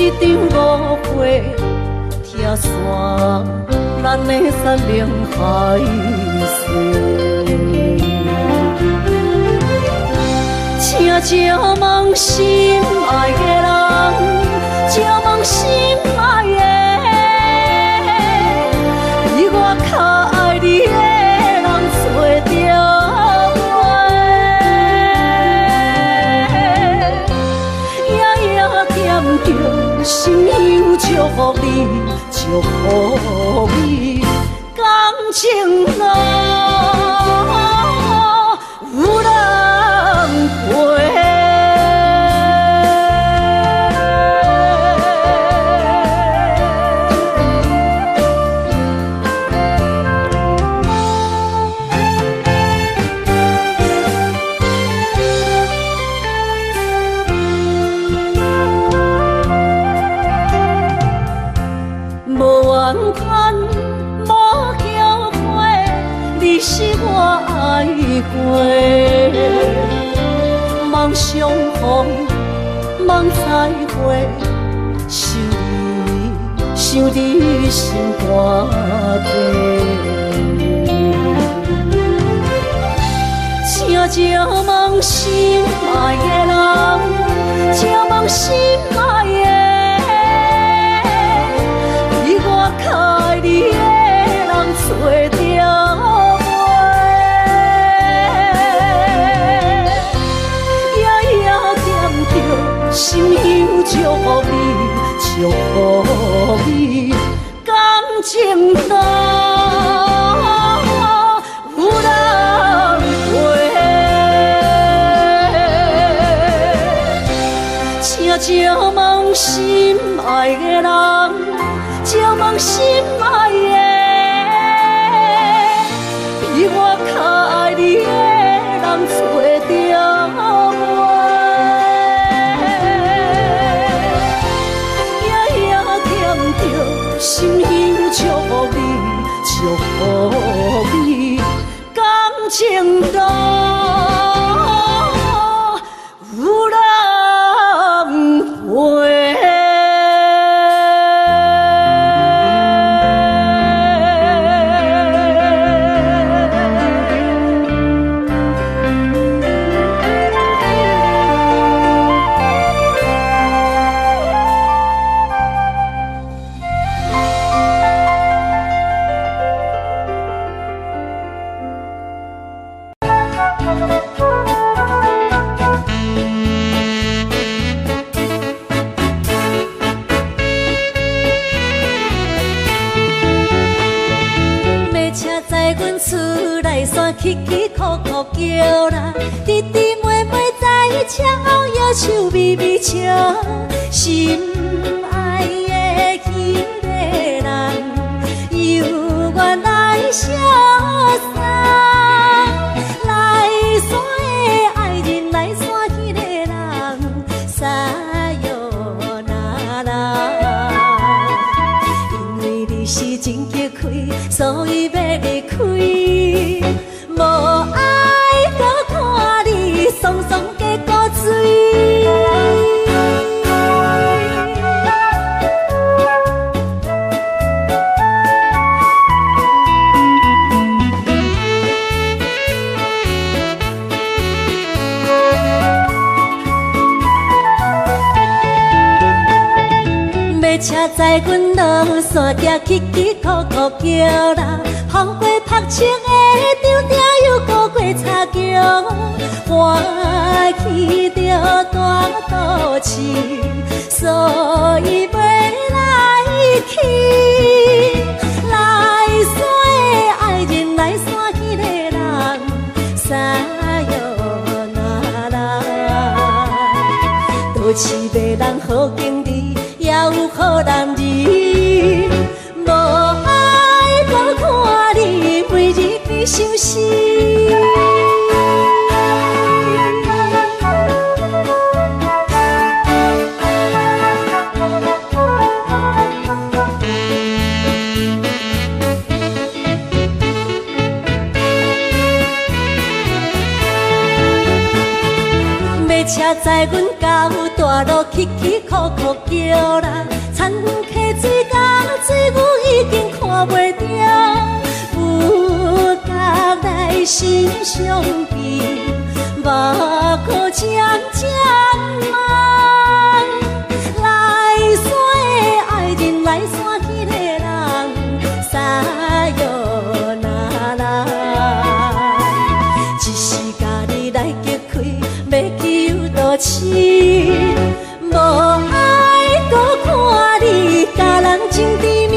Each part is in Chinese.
一场误会，拆散咱的山盟海誓。请借问心爱的人，借问心爱的，比我较爱你的人找着我，夜夜惦着心忧祝福你，祝福你，感情路有人陪。你是我爱过，梦相逢，梦再会，想你心肝底。请借问心爱的人，借问心爱的，比我较爱你的人找着。心忧祝福你，祝福你，感情路有人陪。请借问心爱的人，借问心爱的，比我较爱你的人找着我。心忧祝福你，祝福你，感情路有人陪。起起哭哭叫啦，弟弟妹妹在车后摇手微微笑，心爱的迄个人，由原来消散。来山的爱人，来山迄个人，撒哟那拉。因为你是真激开，所以要离开。无爱搁看你爽爽加古水，要车载阮落山行，起起哭哭叫啦，风过拍青的场顶又过过茶桥，我去着大都市，所以要来去。来山的爱人，来山迄个人，撒哟那拉，都市迷人好经理，也有好男儿，无爱搁看你每日比伤心。要车载阮到大大路起起伏伏叫啦，田园溪水港水牛已经看袂着，有角来心伤悲，目眶渐渐红。来山的爱人，来山去的人，撒哟那拉，一时家己来激开，要去有多痴。无爱搁看你，甲人情甜蜜。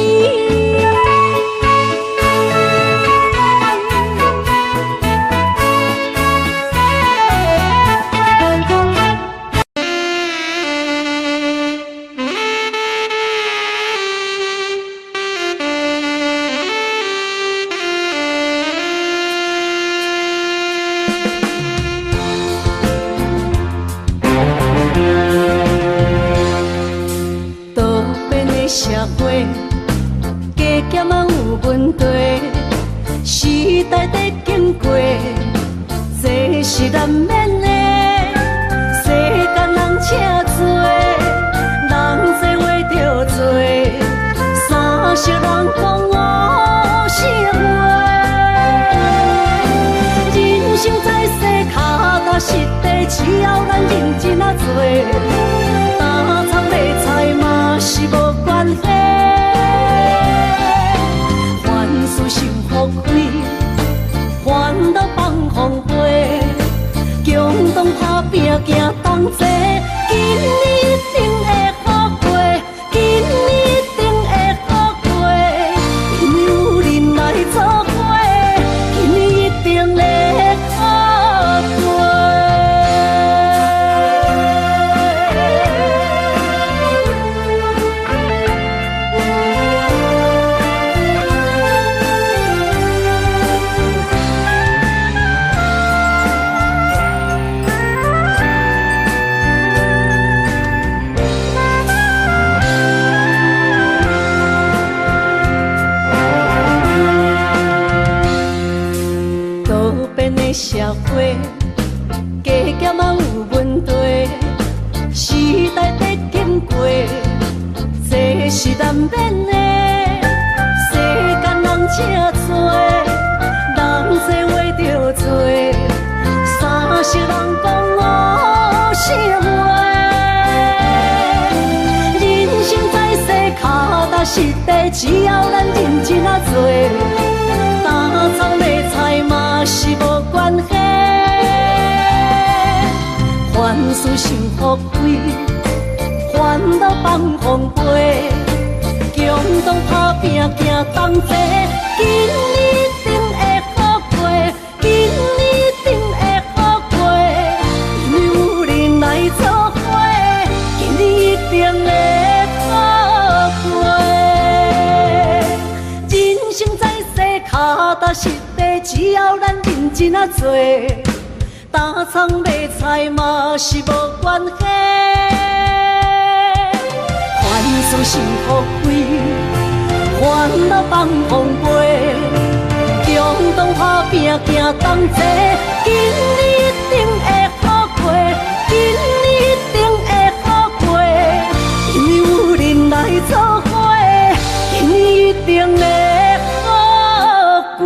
社会加减嘛有问题，时代在经过，这是难免的。世间人车多，人多话着多，三色人讲五色话。人生在世，脚踏实地，只要咱认真啊做，打苍卖菜嘛是无关系。凡事想福开，烦恼放风飞，共同打拼行同齐，今年一定会好过，今年一定会好过，因为有人来作伙，今年一定会好过。社会加减嘛有问题，时代在经过，这是难免的。世间人车多，人多话着多，三色人讲五色话。人生在世，脚踏实地，只要咱认真啊做，打苍卖菜嘛是无关系。凡事想福开，烦恼放风飞，共同打拼行同齐，今年一定会好过，今年一定会好过，因为有人来作伙，今年一定会好过。人生在世，脚踏实地，只要咱认真啊做，打苍卖菜嘛是无关系。凡事想福开，烦恼放风飞，共同打拼行同齐，今年一定会好过，今年一定会好过，因为有人来作伙，今年一定会好过。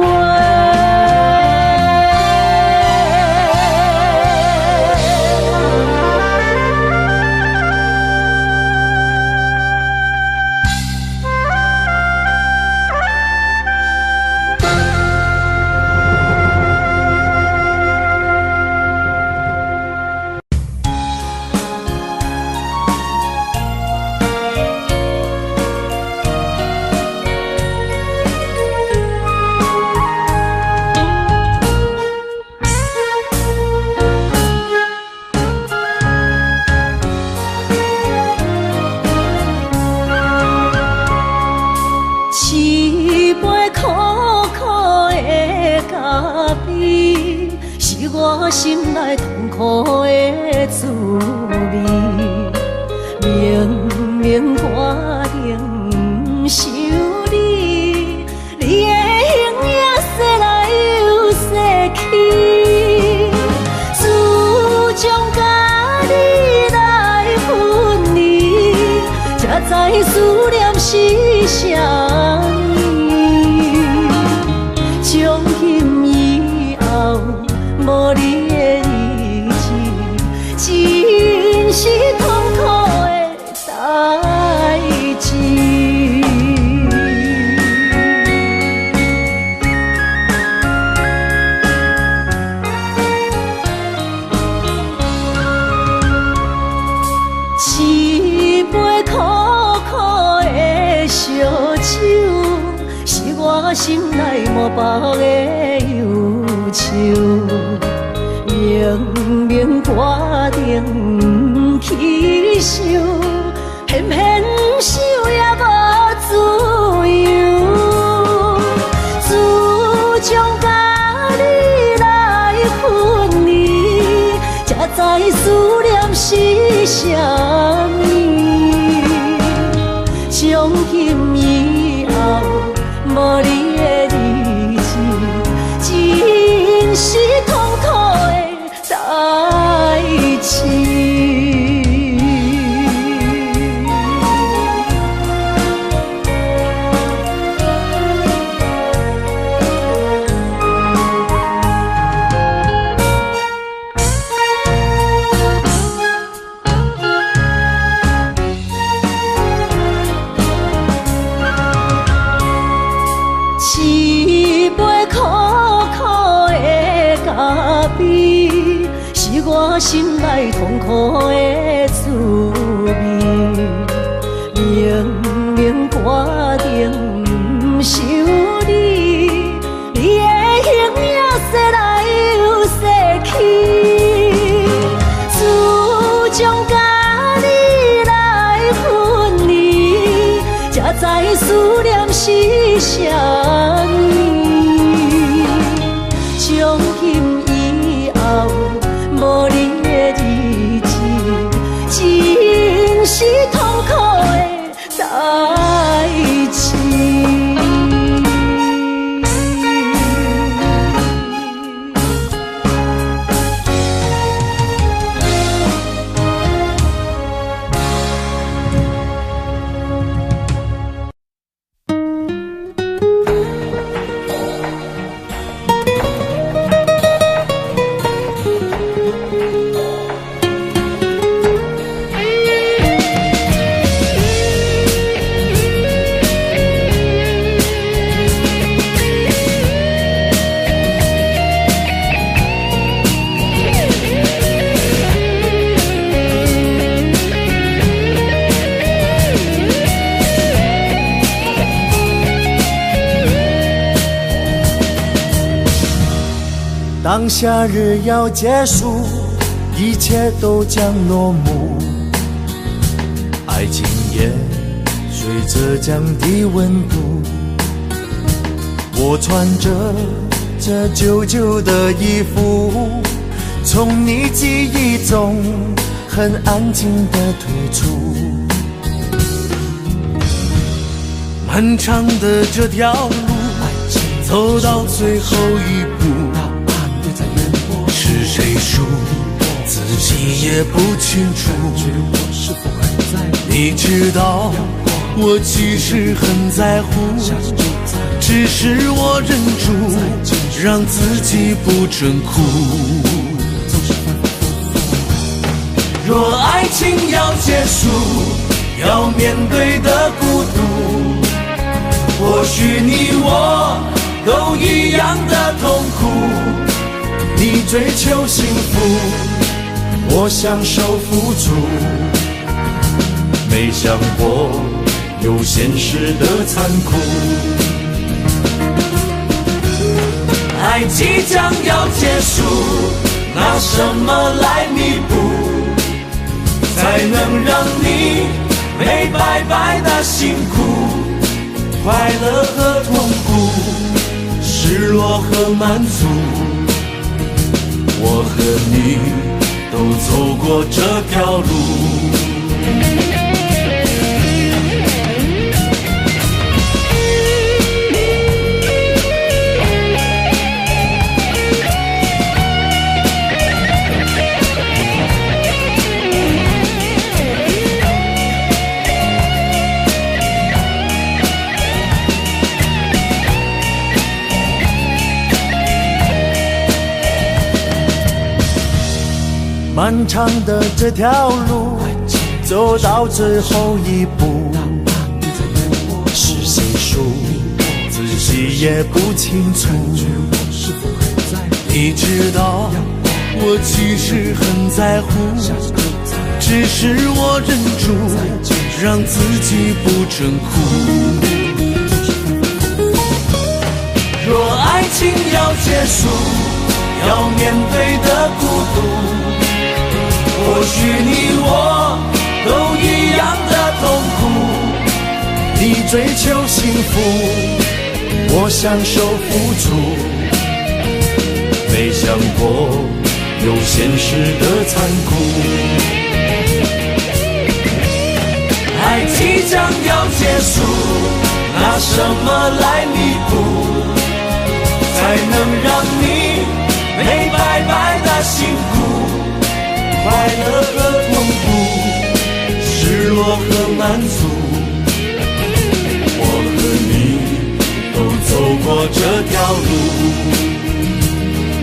我心内痛苦的滋味，明明我仍想你，你的形影说来又说去，只将家己来负。知思念是啥物，从今以后无你的日子，真是痛苦的代志。一杯苦苦的烧酒，是我心内满腹的忧愁。明明决定去想，偏偏想也无自由。自从甲你来分离，才知思念是啥物。从今以后，无你的日子，真是痛苦的代志。一杯苦苦的咖啡，是我心内痛苦的滋味。明明决定不想你，你的形影说来又说去。自从甲你来分离，才知思念是啥物。从今以后，无你的日子，真是痛苦的代志。当夏日要结束，一切都将落幕，爱情也随着降低温度。我穿着这旧旧的衣服，从你记忆中很安静地退出。漫长的这条路，走到最后一步，是谁输，自己也不清楚。你知道，我其实很在乎，只是我忍住，让自己不准哭。若爱情要结束，要面对的孤独，或许你我都一样的痛苦。你追求幸福，我享受付出，没想过有现实的残酷。爱即将要结束，拿什么来弥补，才能让你没白白的辛苦？快乐和痛苦，失落和满足，我和你都走过这条路。漫长的这条路，走到最后一步，是谁输，自己也不清楚。你知道，我其实很在乎，只是我忍住，让自己不真哭。若爱情要结束，要面对的孤独，或许你我都一样的痛苦。你追求幸福，我享受付出，没想过有现实的残酷。爱即将要结束，拿什么来弥补，才能让你没白白的辛苦？快乐和痛苦，失落和满足，我和你都走过这条路，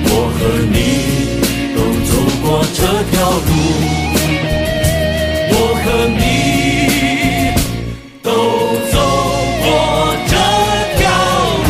我和你都走过这条路，我和你都走过这条路。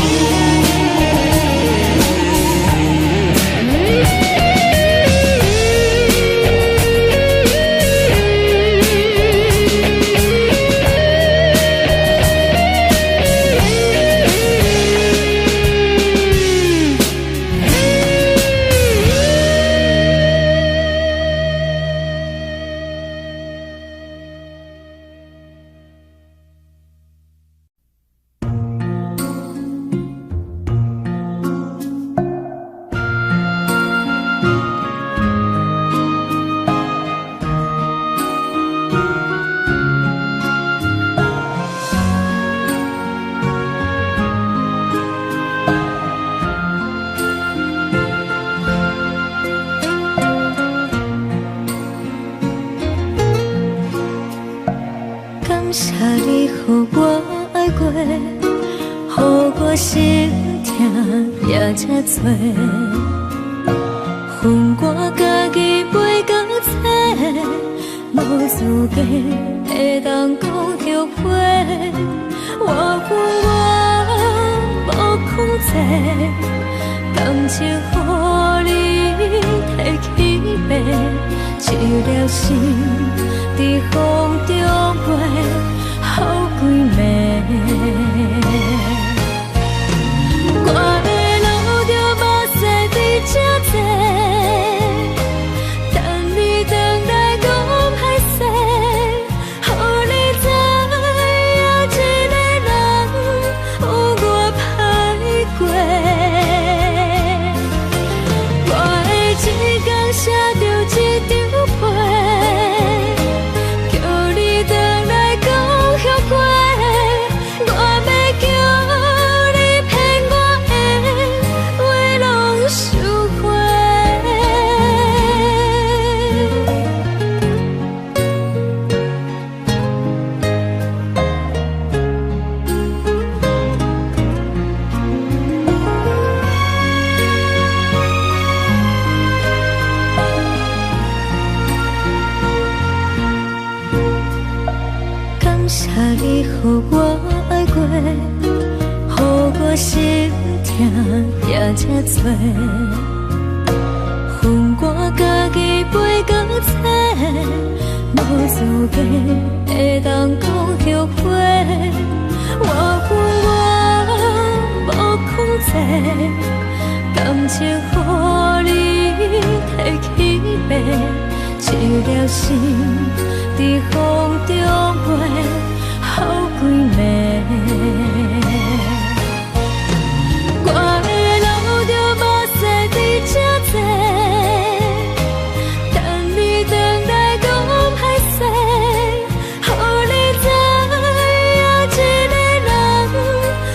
感谢你予我爱过，予我心痛也这多，恨我家己袂到切，无资格会当讲后悔。我恨我无控制，感情予你提起白，一粒心在风中飞，好几暝。我的路就目屎在这多，等你回来讲歹势，予你知影一个人有我歹过。我的一天写着一张被，叫你回来讲后悔。我要叫你骗我的话拢收回。感谢你予我爱过，予我心痛也这多，恨我家己袂到切，无资格会当讲后悔。我恨我无控制，感情予你提起白，一粒心在风中飞，好几暝。我的路就目屎在这多，等你回来讲歹势，予你知影一个人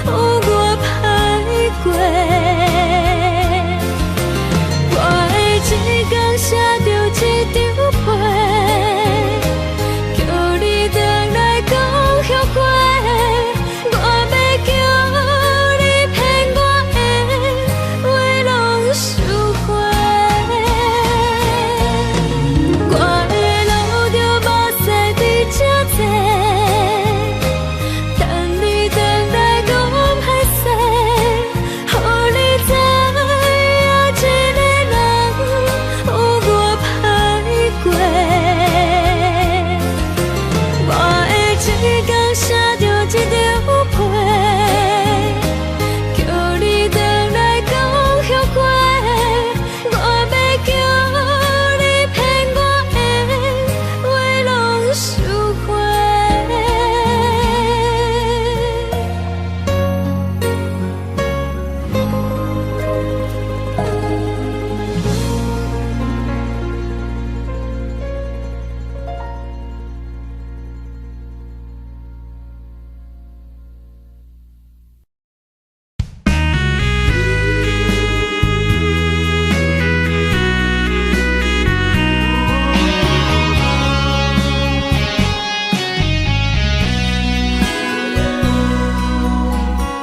有我歹过。我的一天写着一张被，叫你回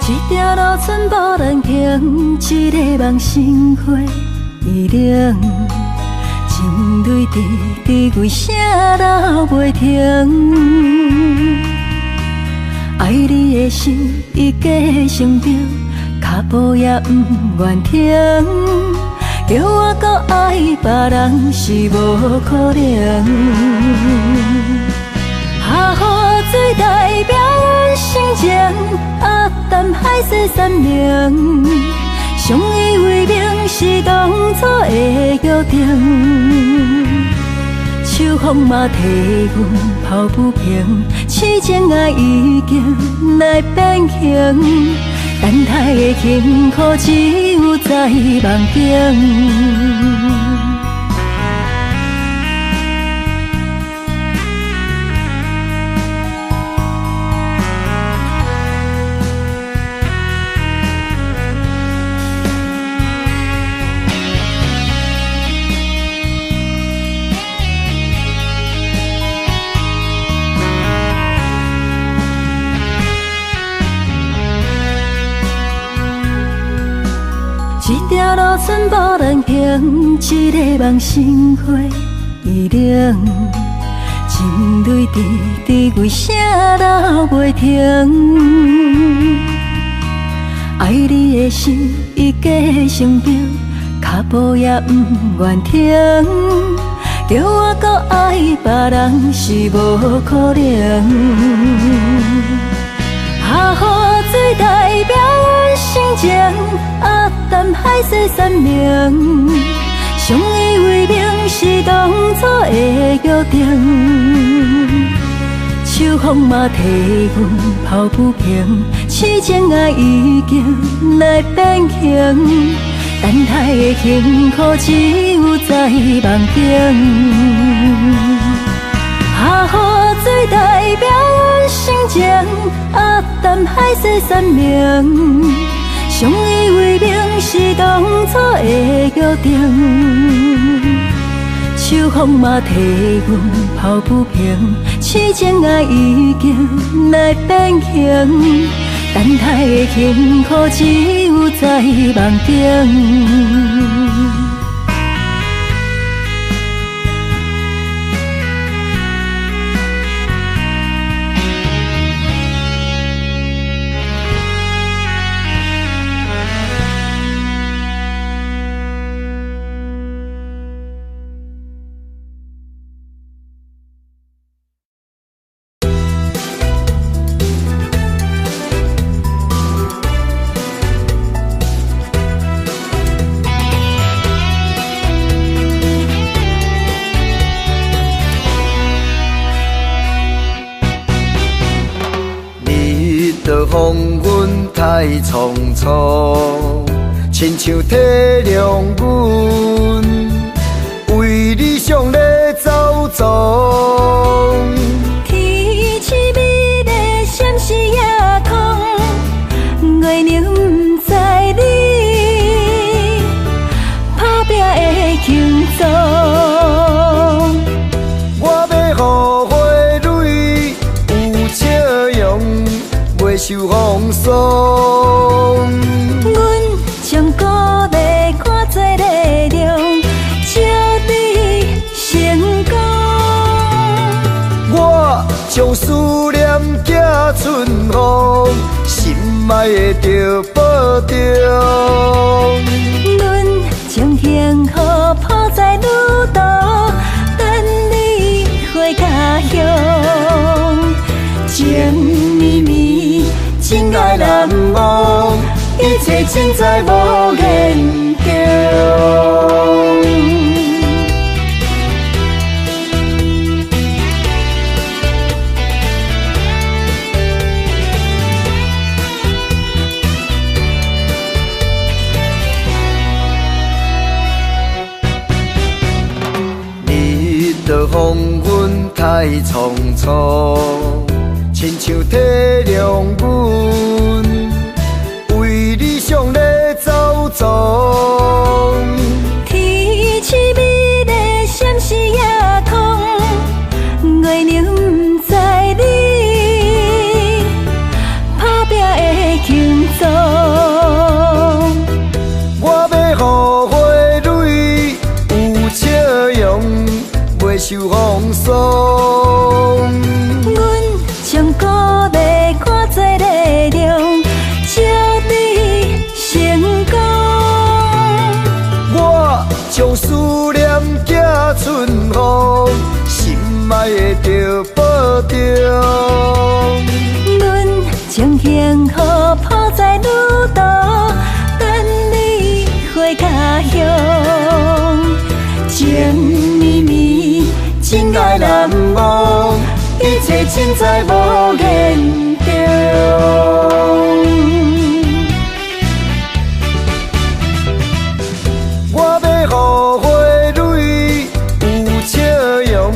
这条路寸步难行，一个梦心花意冷。情对滴为啥流袂停？爱你的心已假成冰，脚步也不愿停。叫我搁爱别人是无可能。下雨水代表阮心情，淡海誓山盟。相依为命是当初的约定。秋风嘛替阮抱不平，痴情爱已经来变形。等待的幸福只有在梦境。这条路寸步难行，一个梦心花意冷。情对滴为啥流袂停？爱你的心已假成冰，脚步也不愿停。叫我搁爱别人是无可能。下雨水代表阮心情，淡海誓山盟。相依为命是当初的约定。秋风嘛替阮抱不平，痴情爱已经来变形。等待的幸福只有在梦境。下雨水代表阮心情，淡海誓山盟。相依为命是当初的约定。秋风嘛替阮抱不平，痴情爱已经来变形。等待的幸福只有在梦境。风云太匆匆，亲像体谅阮，为理想咧走踪。天气美丽，闪烁夜空，月亮不知你打拼的轻重。我要予花蕊有笑容。袂受风霜，阮将鼓励看作力量，照你成功。我将思念寄春风，心爱的着保重。阮将幸福抱在路途，等你回家乡。情绵绵，情爱难忘，一切尽在无言中。日落风云太匆匆。亲像体谅阮，为理想咧走踪。天气美丽，闪烁夜空，月亮不知你打拼的轻重。凊彩无言中。我要予花蕊有笑容，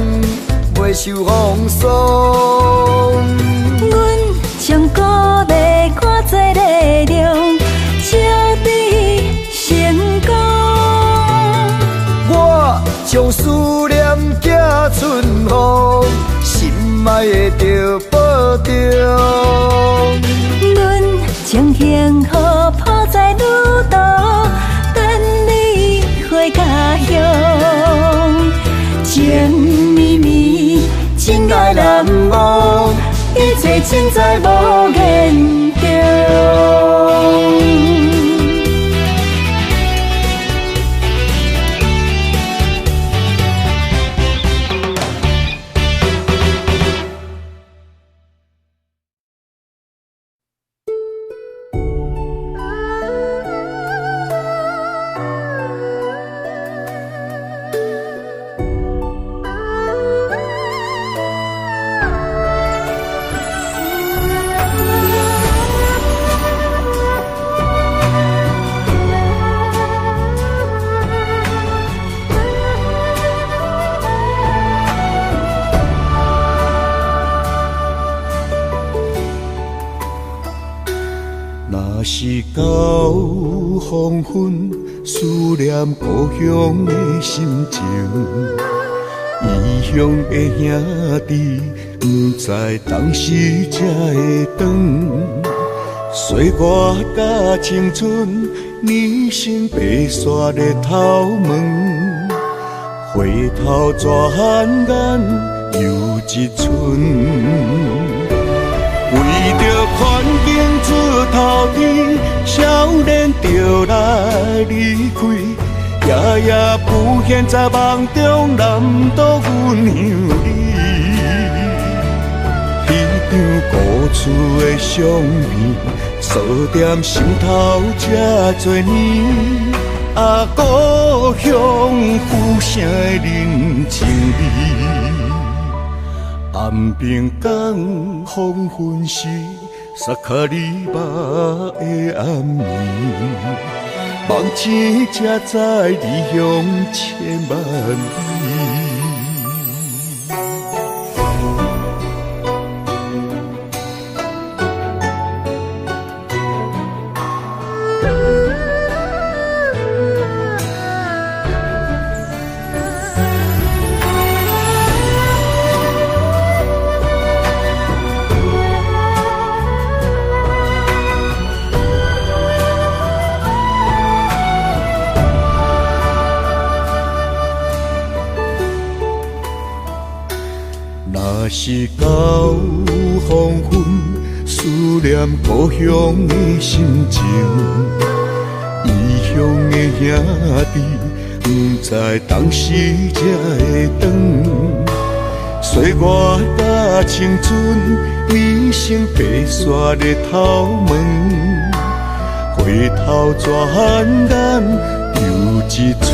袂受风霜。阮将鼓励看做力量，朝你成功。我将思念寄春风，心爱的着保重。阮将幸福抱在路途，等你回家乡。情绵绵，真爱难忘，一切尽在无言中。若是到黄昏，思念故乡的心情，异乡的兄弟，不知当时才会回。岁月甲青春，年轻白雪的头毛，回头转眼又一春。为着环境出头天，少年就来离开，夜夜浮现在梦中，南岛阮乡里。迄张故厝的相片，锁在心头这多年。啊，故乡浮城的人情味。暗平港黄昏时，萨卡里巴的暗暝，梦醒才知离乡千万里。若是到黄昏，思念故乡的心情，异乡的兄弟，不知当时才会回。岁月甲青春，年轻白雪的头毛，回头转眼又一春。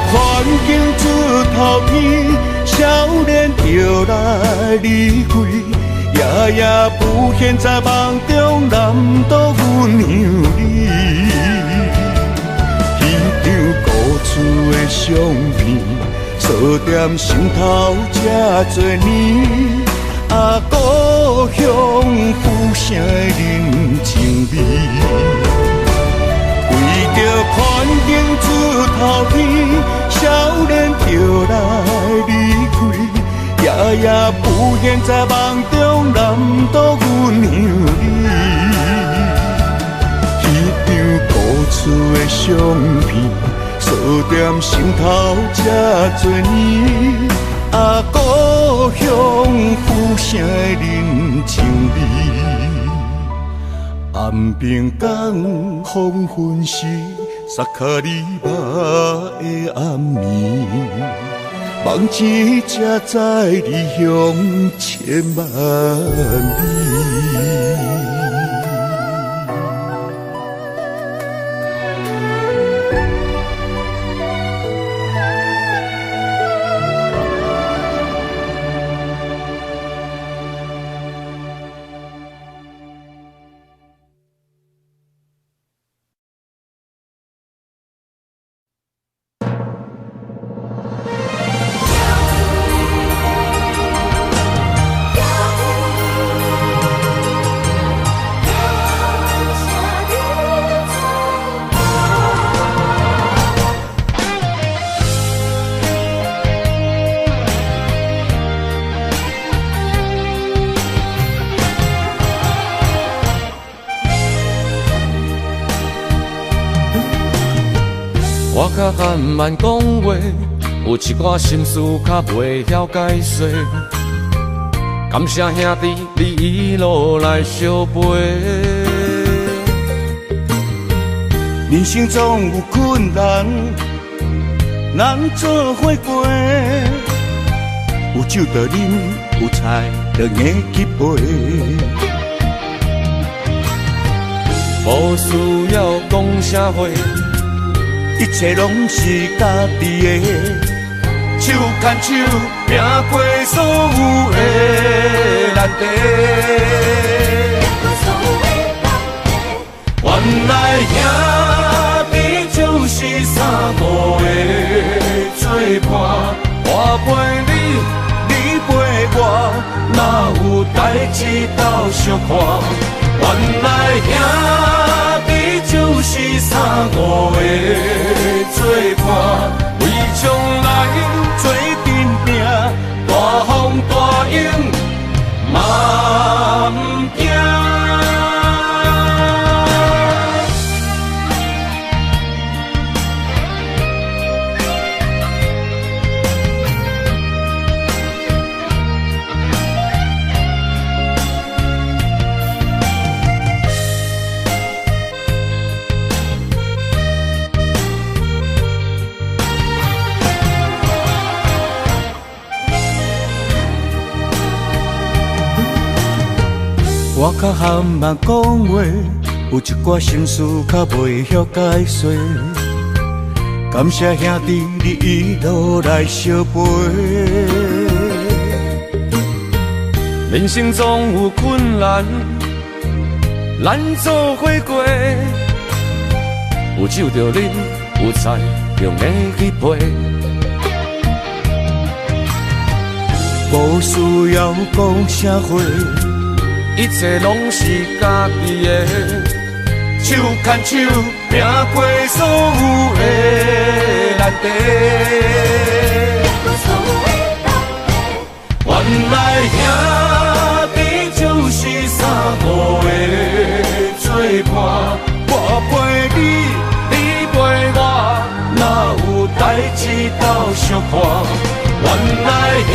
环境出头天，少年就来离开，夜夜浮现在梦中，南岛阮乡里。迄张故厝的相片，锁在心头这多年。啊，故乡浮城的人情味。为着环境出头天，少年就来离开，夜夜浮现在梦中，南岛阮乡里。迄张故厝的相片，锁在心头这多年。啊，故乡浮城的人情味。暗平港黄昏时，萨卡里巴的暗暝，梦醒才知离乡千万里。较含慢讲话，有一寡心事较袂晓解说。感谢兄弟你一路来相陪。人生总有困难，咱做伙过。有酒就啉，有菜就硬去陪。无需要讲啥话，一切拢是家己的。手牵手，拼过所有的难题。原来兄弟就是三五的做伴，我陪你，你陪我，哪有代志斗相看？原来兄弟就是三五的做伴，为将来做阵拼，大风大影嘛不惊。我较含慢讲话，有一寡心事较袂晓解说。感谢兄弟你一路来相陪。人生总有困难，咱做伙过。有酒就啉，有菜就硬去陪。无需要讲啥话。一切拢是家己的，手牵手，拼过所有的难题。原来兄弟就是三五的做伴，我陪你，你陪我，哪有代志斗相看？原来兄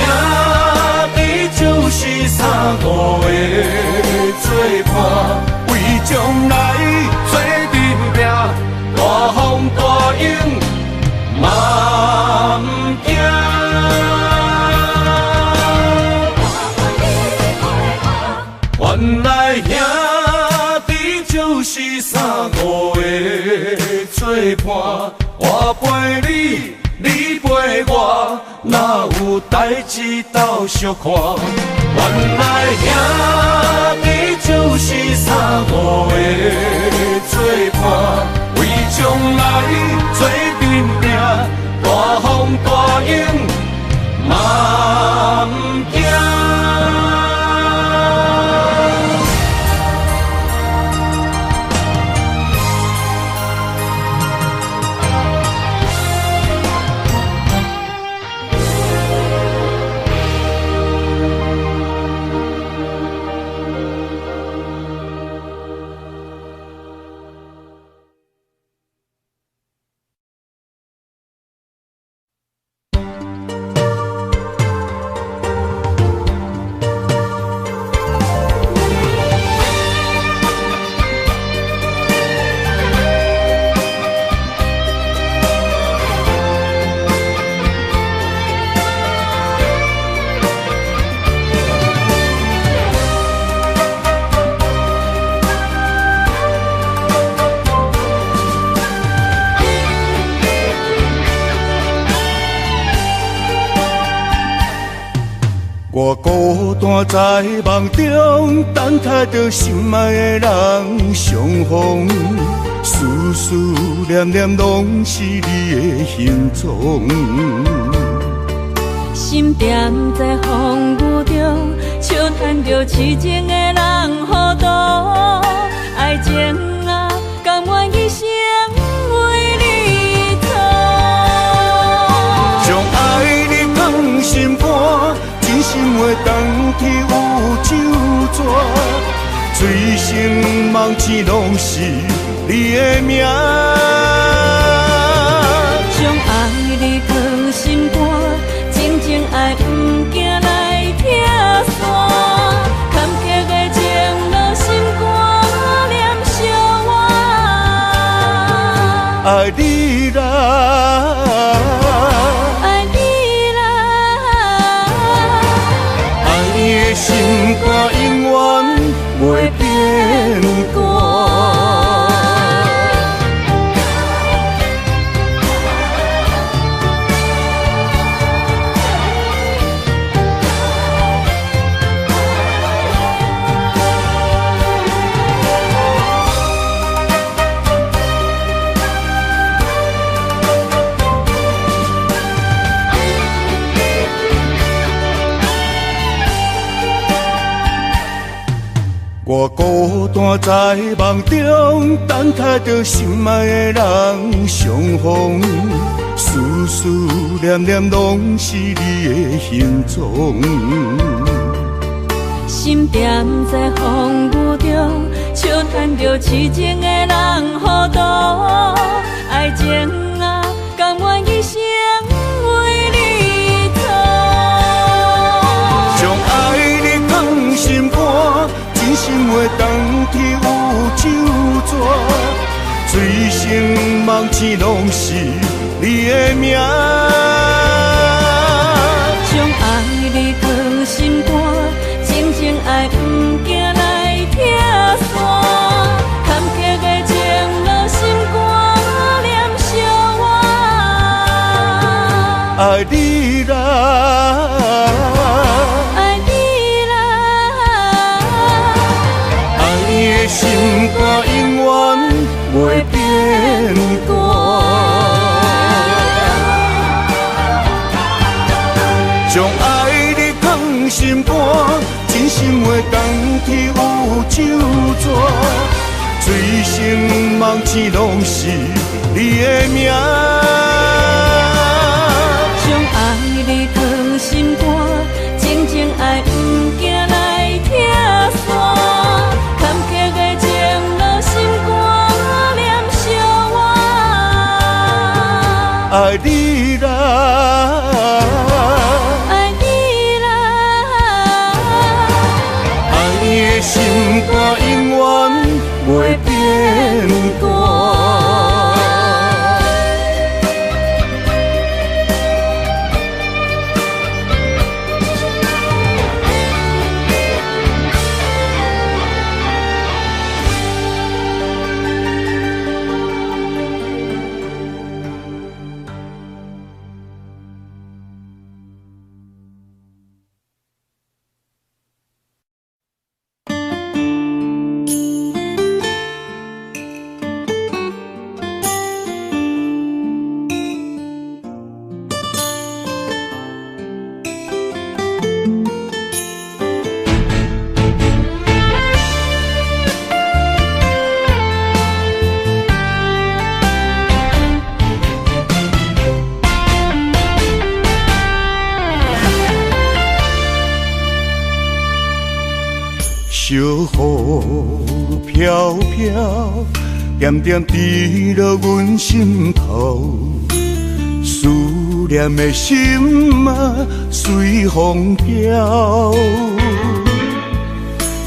弟就是三五的做伴，为将来做阵拼，大风大影嘛不惊。原来兄弟就是三五的做伴，我陪你，你陪我，哪有代志斗相看？原来兄弟就是三五的做伴，为将来做阵拼，大风大影嘛不惊。我孤单在梦中，等待着心爱的人相逢，思思念念拢是你的行踪。心惦在风雨中，笑叹着痴情的人糊涂，爱情啊，甘愿一生为你做。将爱你放心肝。真心话当天有酒泉，醉生梦死拢是你的名。藏心肝，静静爱不惊来听线，坎坷的情路心肝念相我，爱你啦，爱你啦，爱你的心肝永远袂变卦。我孤单在梦中，等待着心爱的人相逢，思思念念拢是你的行踪。心惦在风雨中，笑叹着痴情的人糊涂，爱情啊，甘愿一生为你做，将爱你藏心肝。真心话当天有酒泉，醉生梦醒拢是你的名。将爱你藏心肝，静静爱不惊来听线，坎坷的情路心肝念相我，爱你啦。心肝永远袂变卦，将爱你藏心肝，真心话当天有酒泉，醉生梦醒拢是你的名。将爱你藏心肝，静静爱不惊来听线。爱你啦，爱你啦，爱你的心肝永远袂变卦。小雨飘飘，点点滴落阮心头，思念的心啊随风飘。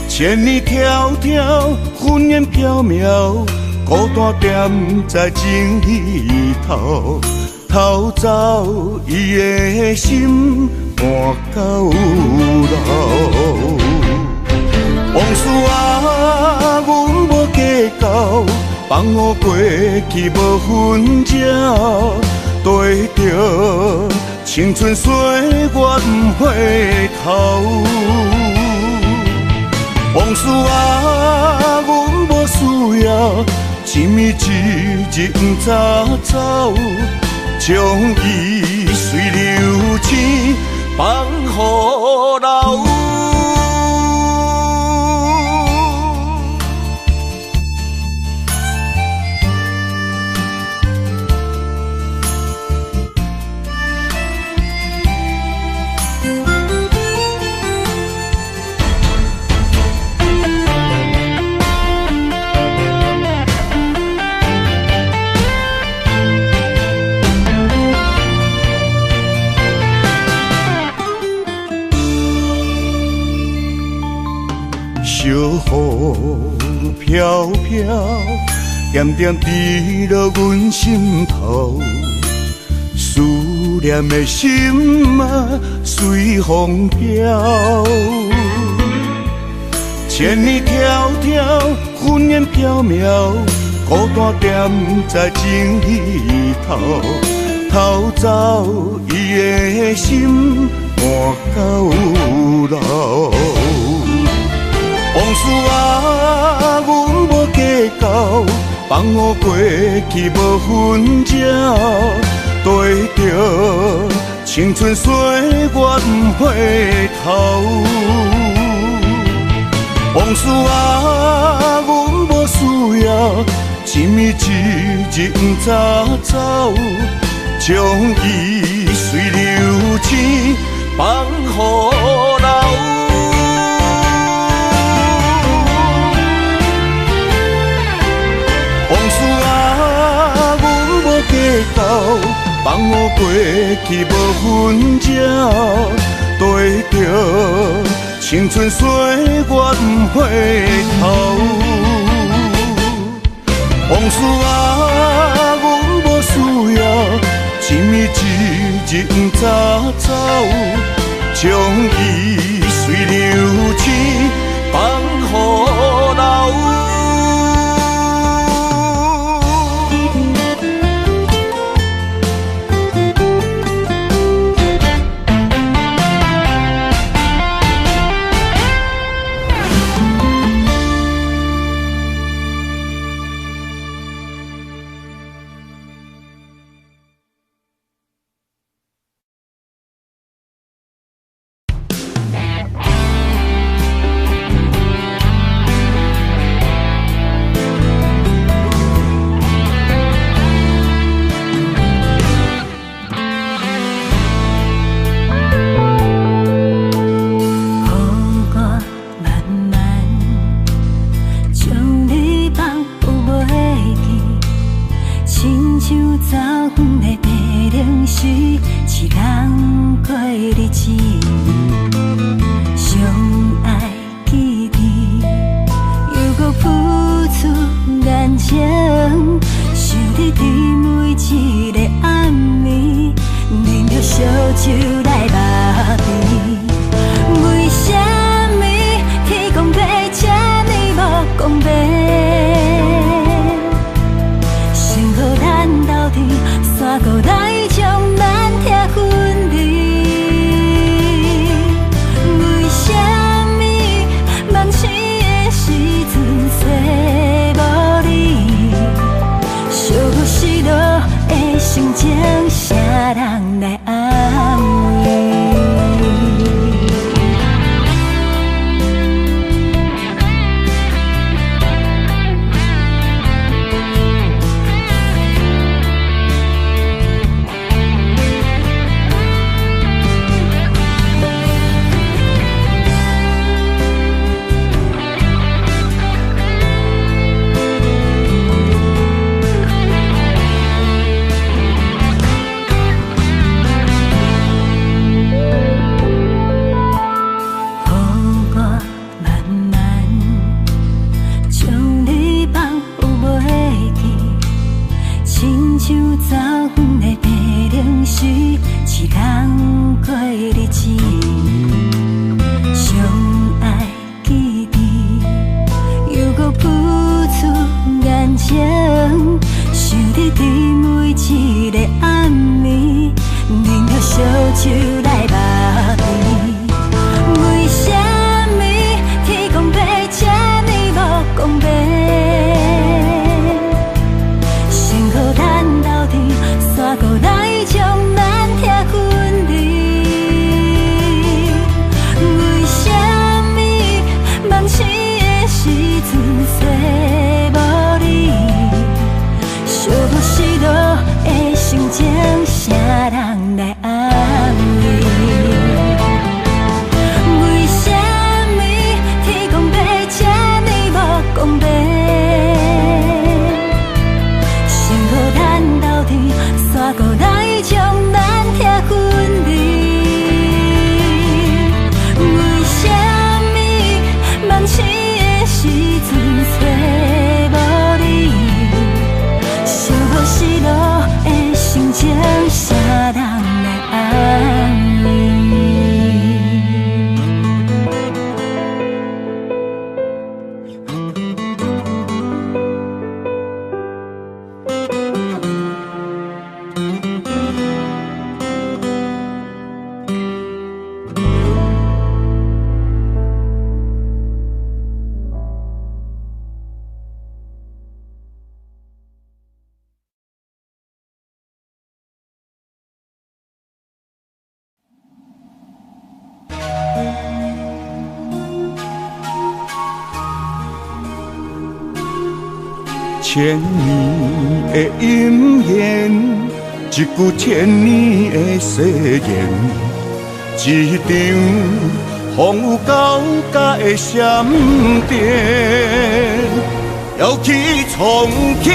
千里迢迢，云烟飘渺，孤单踮在情里头，偷走伊的心，伴到老。往事啊，阮无计较，放乎过去无分鸟，对着青春岁月不回头。往事啊，阮无需要，一暝一日不早走，将伊随流星放乎老。小雨飘飘，点点滴落阮心头。思念的心啊，随风飘。千里迢迢，云烟飘渺，孤单踮在情伊头，偷走伊的心，伴到老。往事啊，阮无计较，放我过去无分鸟，对着青春岁月不回头。往事啊，阮无需要，一暝一日不早走，将伊随流星放予流。往事啊，阮无计较，放我过去无分鸟，对着青春岁月不回头。往事啊，阮无需要，一暝一日不早走，将伊随流星放予流。情。千年的姻缘，一句千年的誓言，一场风雨交加的闪电，要去重建。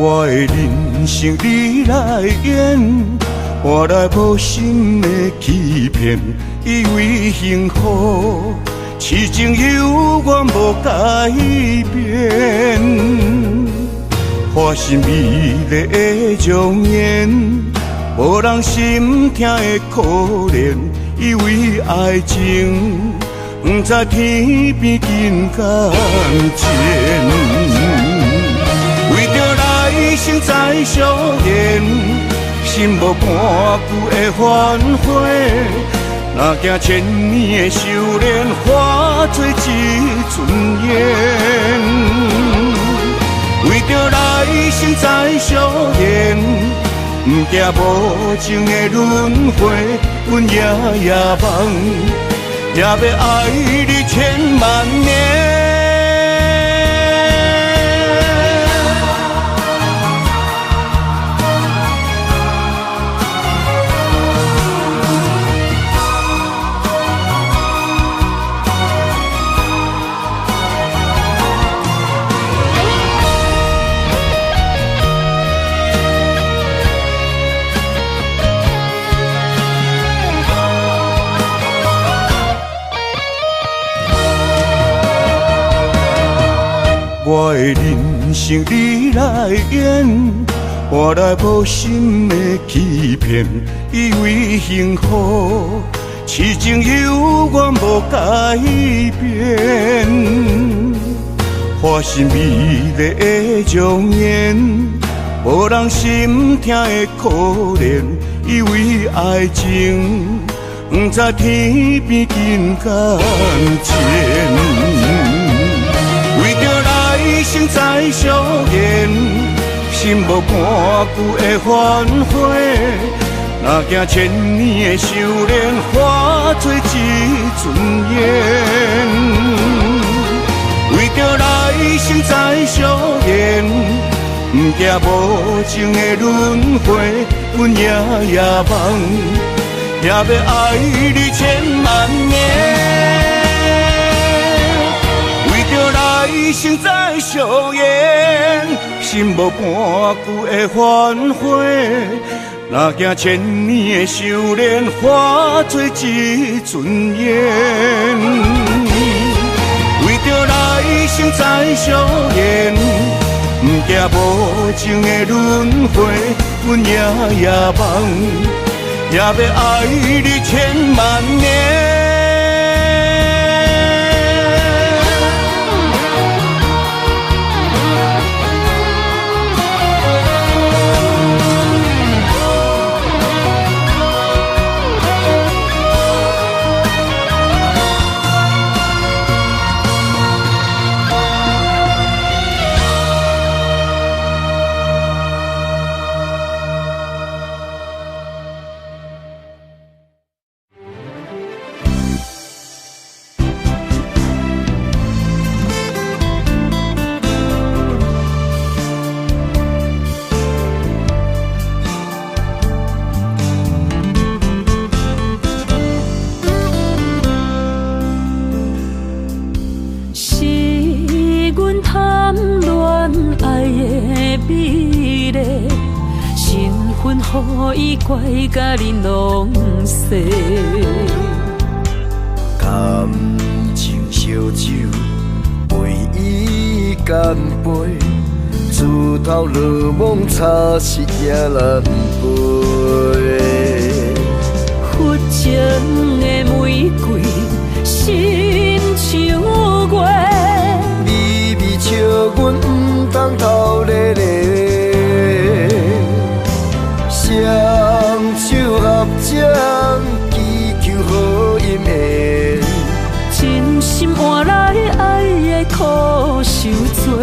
我的人生你来演，换来无心的欺骗，以为幸福痴情犹原无改变。花是美丽的容颜，无人心疼的可怜，以为爱情不知天边金刚前。为着来生再相见，心无半句的反悔，哪惊千年的修炼化作一阵烟。为着来生再相见，不惊无情的轮回，阮夜梦，也要爱你千万年。我的人生你来演，换来无心的欺骗，以为幸福痴情犹原无改变。花是美丽的容颜，无人心疼的可怜，以为爱情不知天边金刚前。为着来生再相见，心无半句的反悔，哪惊千年的修炼化作一阵烟。为着来生再相见，不惊无情的轮回，阮夜梦，也要爱你千万年。来生再相缘，心无半句的反悔，哪惊千年的修炼化作一阵烟。为着来生再相缘，不惊无情的轮回，阮夜梦，也要爱你千万年。予伊怪甲你拢细，感情烧酒，为伊干杯，自头落梦茶是也难陪。佛情的玫瑰，心像月，微微笑阮不当偷咧咧。双手合掌，祈求好姻缘，真心换来爱的苦受多，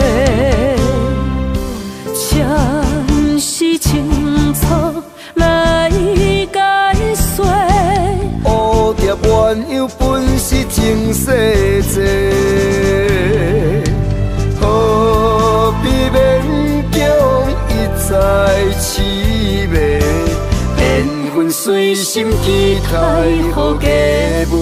前世清楚来解说。蝴蝶鸳鸯本是情世债，何必勉强一再痴迷？缘分随心期待，予加倍。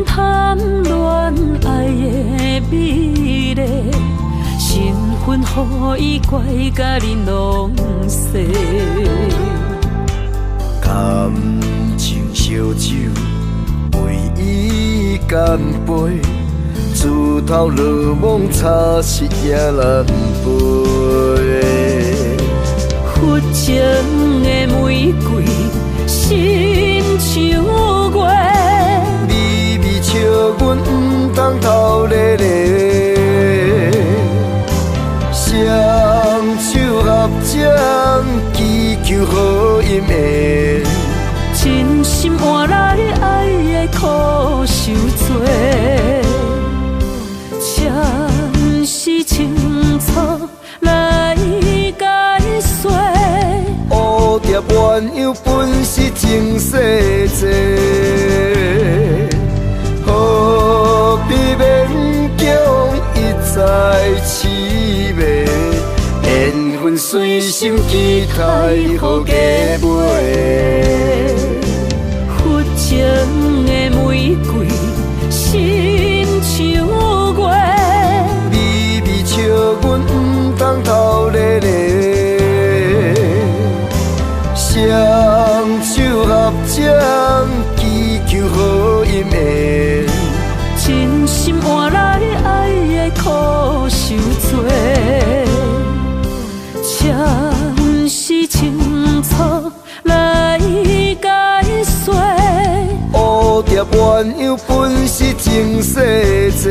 贪恋爱的美丽，身份予伊怪甲你拢细。感情烧酒，为伊干杯，自头落梦差是也难背。佛情的玫瑰，心像月。笑阮不通偷咧咧，双手合掌，祈求好姻缘。真心换来爱的苦受多，前世清楚来解说。蝴蝶鸳鸯本是情世债，何必勉强一再痴迷？缘分随心期待，予加倍。佛情的玫瑰，心像月。微微笑阮不通偷咧咧，双手合掌，祈求好姻缘。真心换来爱的苦受多，前世清楚来解说。蝴蝶鸳鸯本是情世债，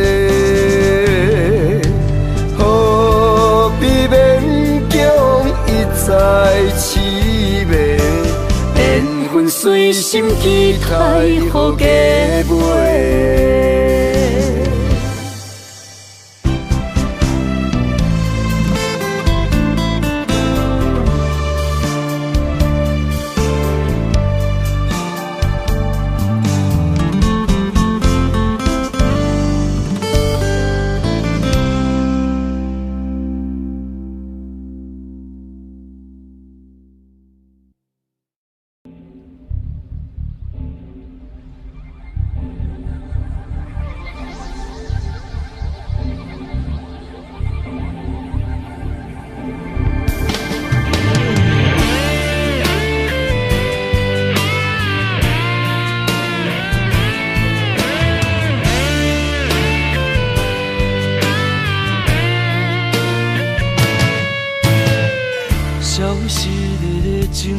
何必勉强一再痴迷？缘分随心期待，予加倍。消失的热情，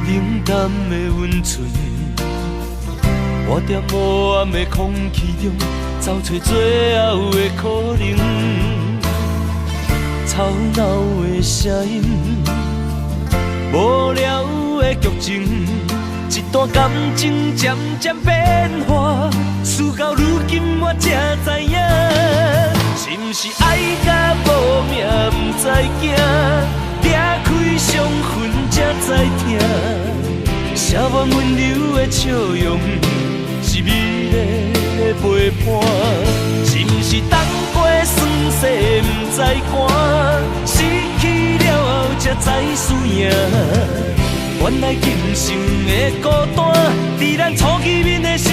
冷淡的温存，我在黑暗的空气中找找最后的可能。吵闹的声音，无聊的剧情，一段感情渐渐变化，事到如今我才知影。是不是爱甲无命不知惊，掠开伤痕才知听。写满温柔的笑容，是美丽的陪伴。是不是当过酸涩不知寒，失去了后才知输赢。原来今生的孤单，在咱初见面的时，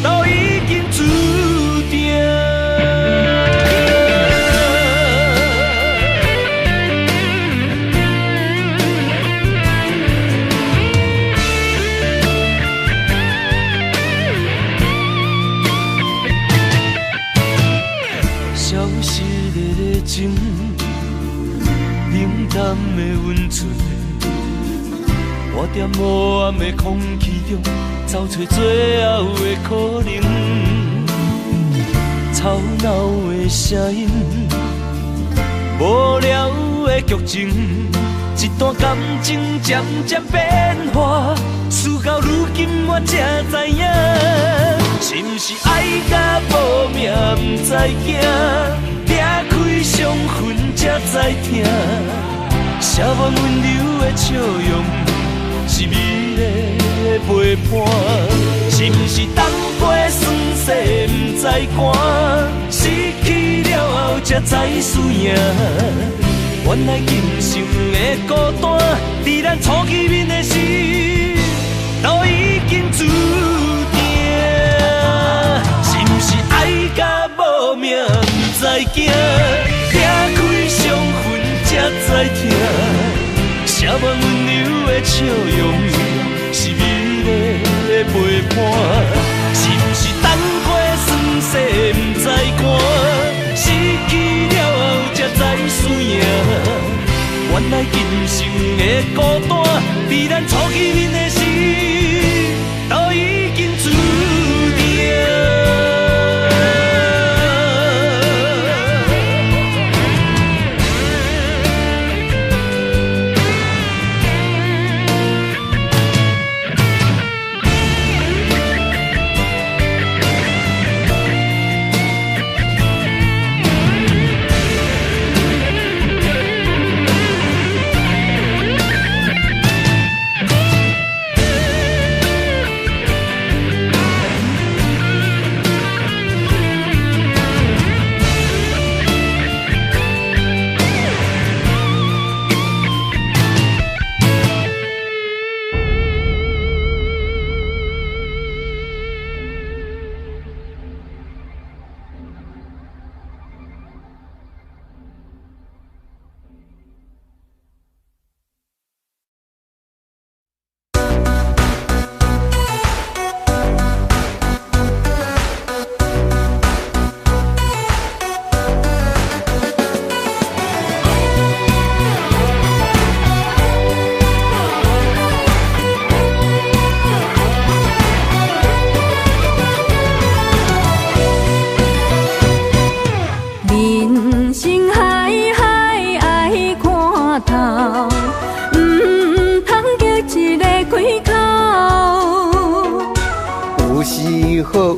都已经注定。消失的热情，冷淡的温存，我在黑暗的空气中找找最后的可能。吵闹的声音，无聊的剧情，一段感情渐渐变化，事到如今我才知影，是不是爱甲无命不知惊，拆开伤痕才知听，写满温柔的笑容，是美丽的陪伴，是不是东街酸涩不知寒，失去了后才知输赢。原来今生的孤单，在咱初见面的时，都已经注定。是不是爱甲无命不知惊，拆开伤痕才知听，写满温柔的笑容，是美丽的陪伴。是不是东街酸涩不知寒，失去了后才知输赢。原来今生的孤单，在咱初见面的时，都已经注定。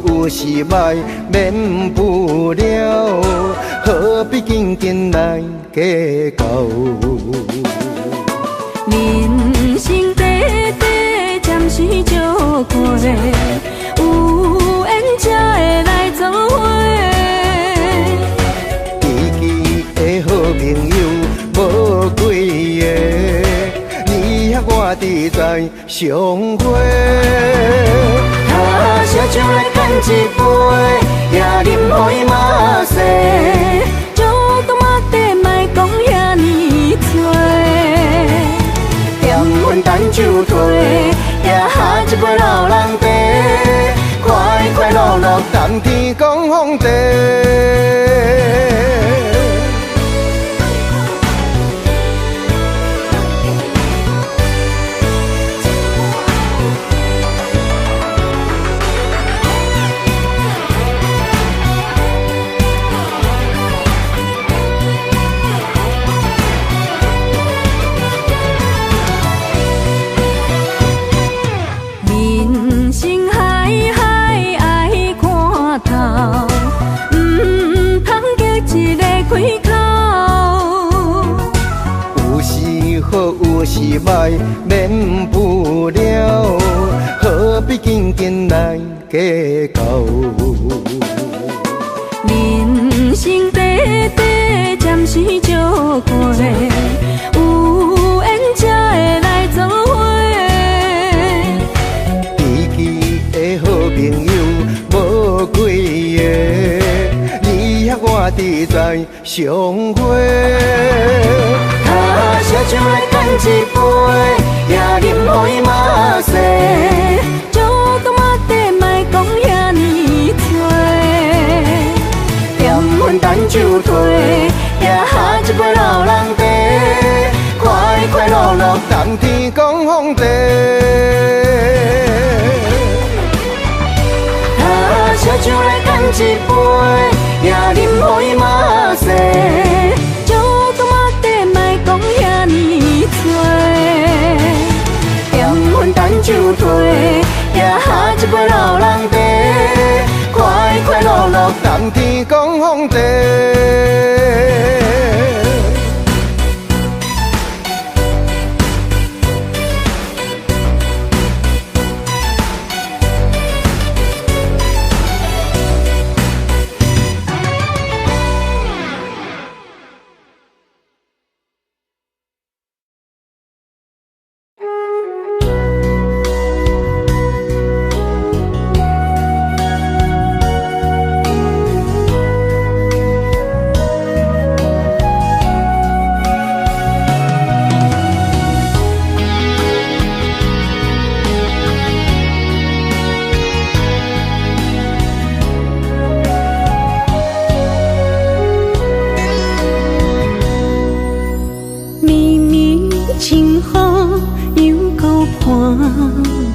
有时歹，免不了，何必紧紧来计较？人生短短，暂时照过，有缘才会来作伙。知己的好朋友无几个，你遐我伫在相会。他烧酒来干一杯，也啉互伊嘛细。酒干嘛地莫讲遐尼多，点阮等酒退，也下一杯老人茶。快快乐乐，谈天讲风地。有时歹，免不了，何必紧紧来计较？人生短短，暂时照过，有缘才会来作伙。知己的好朋友无几个，你遐我伫在相会。烧酒来干一杯，也啉互伊嘛细。酒干嘛地莫讲遐尼多，点阮等酒退，也下一杯老人茶。落冬天讲风地。烧酒来干一杯，也啉予伊嘛醉。酒干嘛地莫讲遐尼多，咸粉等酒退，也下一杯老人茶。快快乐乐，冬天讲风地。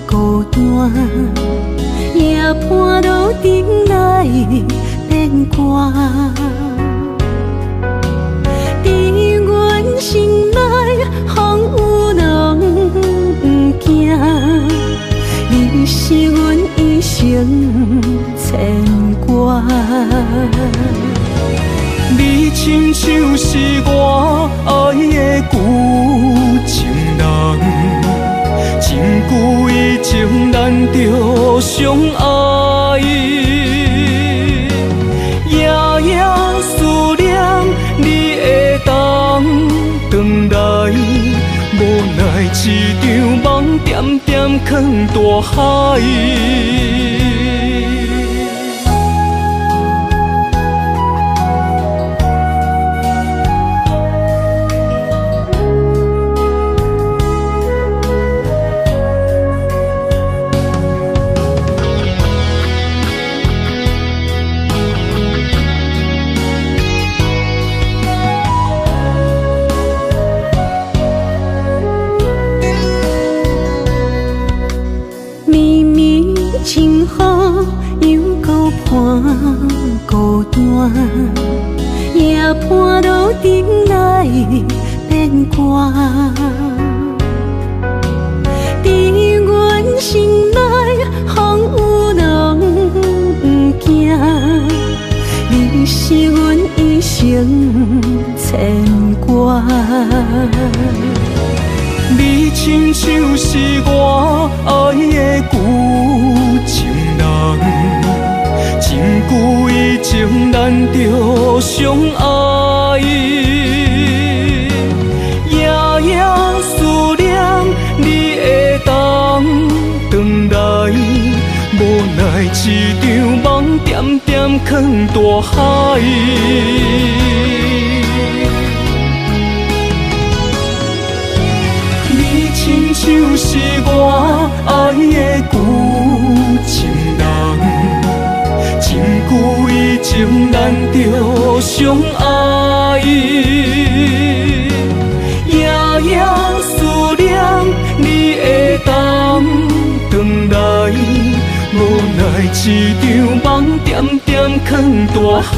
孤单，夜半路顶来变卦，伫阮心内风雨拢不惊，你是阮一生牵挂。你亲像是我爱的旧情人。真久以前，咱就相爱，夜夜思念你会当回来，无奈一场梦点点藏大海。清风又搁伴孤单，夜半路顶来变卦，伫阮心内风雨拢不惊，你是阮一生牵挂。你亲像是我爱的旧情人，真久以前咱就相爱，夜夜思念你会当回来，无奈一场梦点点藏大海。亲像是我爱的旧情人，真久以前咱就相爱，夜夜思念你会当回来，无奈一场梦点点藏大海。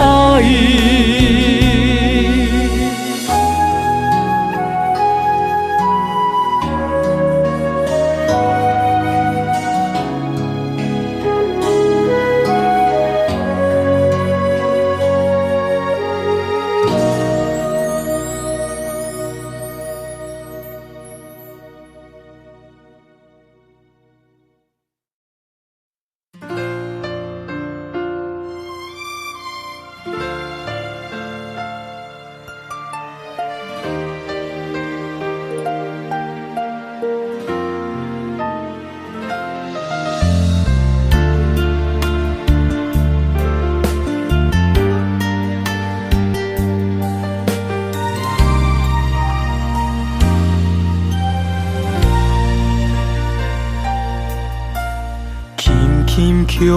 飘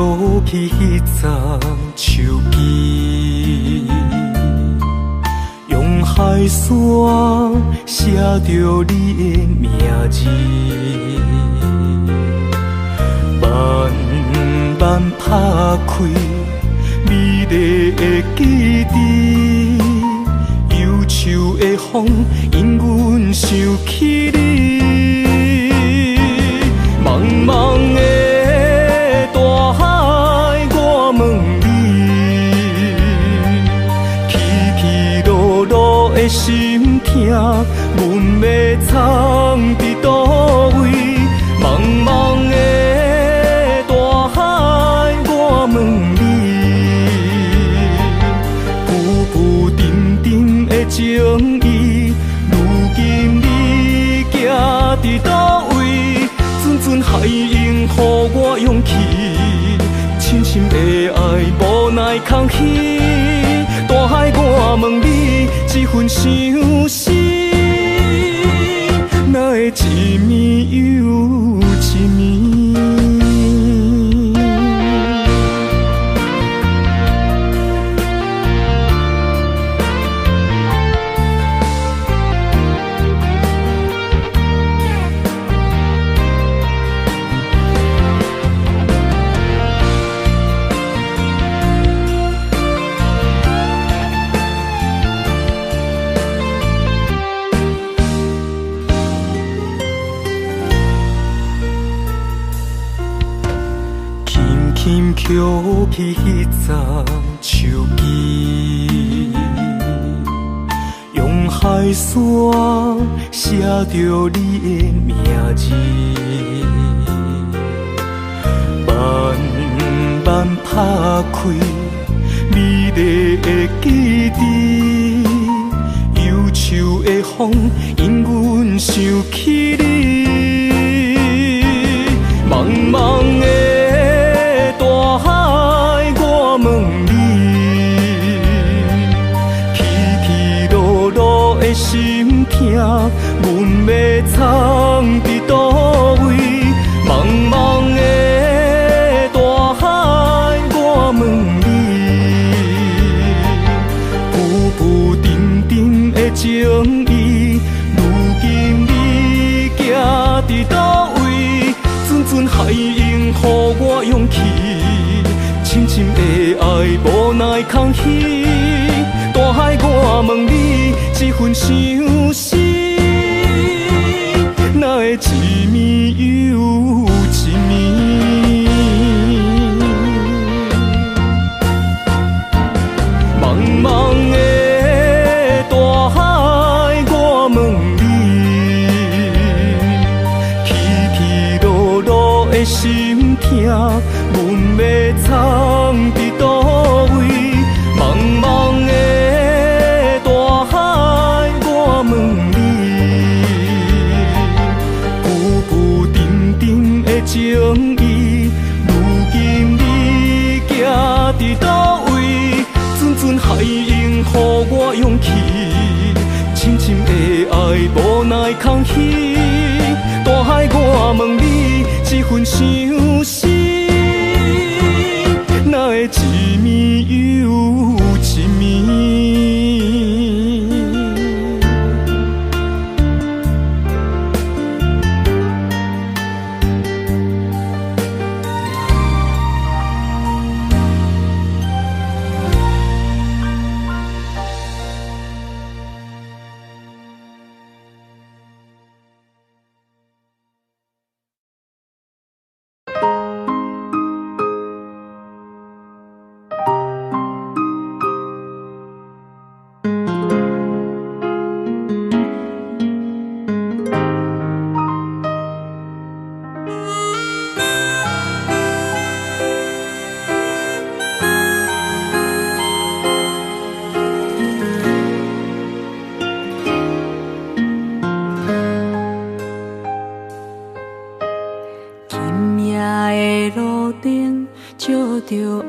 起丛树枝，用海海线写着你的名字，慢慢拍开美丽的记忆，忧愁的风因阮想起你，茫茫的大海我问你，起起落落的心痛，阮要藏伫倒位？茫茫的大海我问你，浮浮沉沉的情意，如今你行伫倒位？阵阵海涌予我勇气，深深的爱无奈空虚。大海我问你，这份相思，哪会一暝又一暝？捡起迄丛手机，用海线写着你的名字，慢慢拍开美丽的记忆，忧愁的风因阮想起你，茫茫的大海我问你，起起落落的心痛，阮要藏伫倒位？茫茫的大海我问你，浮浮沉沉的情意，如今你行伫倒位？阵阵海涌予我勇气，深深的爱无奈空虚。大海我问你，这份相思，哪会一暝又一暝？茫茫的大海我问你，起起落落的心痛，阮要藏伫倒位？茫茫的大海我问你，浮浮沉沉的情意，如今你行伫倒位？阵阵海涌予我勇气，深深的爱无奈空虚。大海我问你，这份相思，哪会一暝又一暝？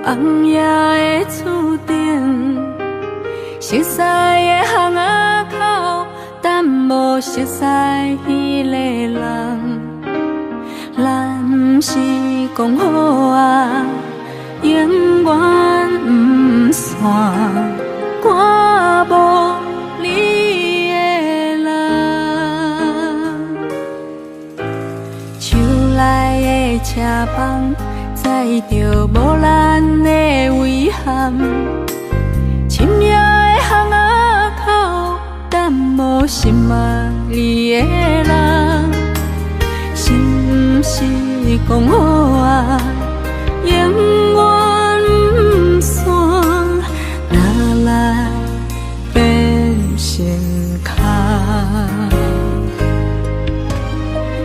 红叶的厝顶，熟悉的巷仔口，等无熟悉迄个人。咱不是讲好啊，永远不散，我无你。车房，载着无咱的遗憾。深夜的巷仔口，等无心爱你的人，是毋是讲好啊？永远不散，哪来变成空？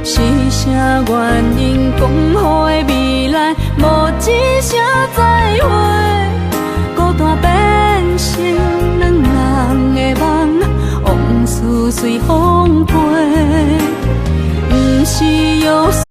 是啥原因讲好的未来，无一声再会，孤单变成两人的梦，往事随风飞，不是约。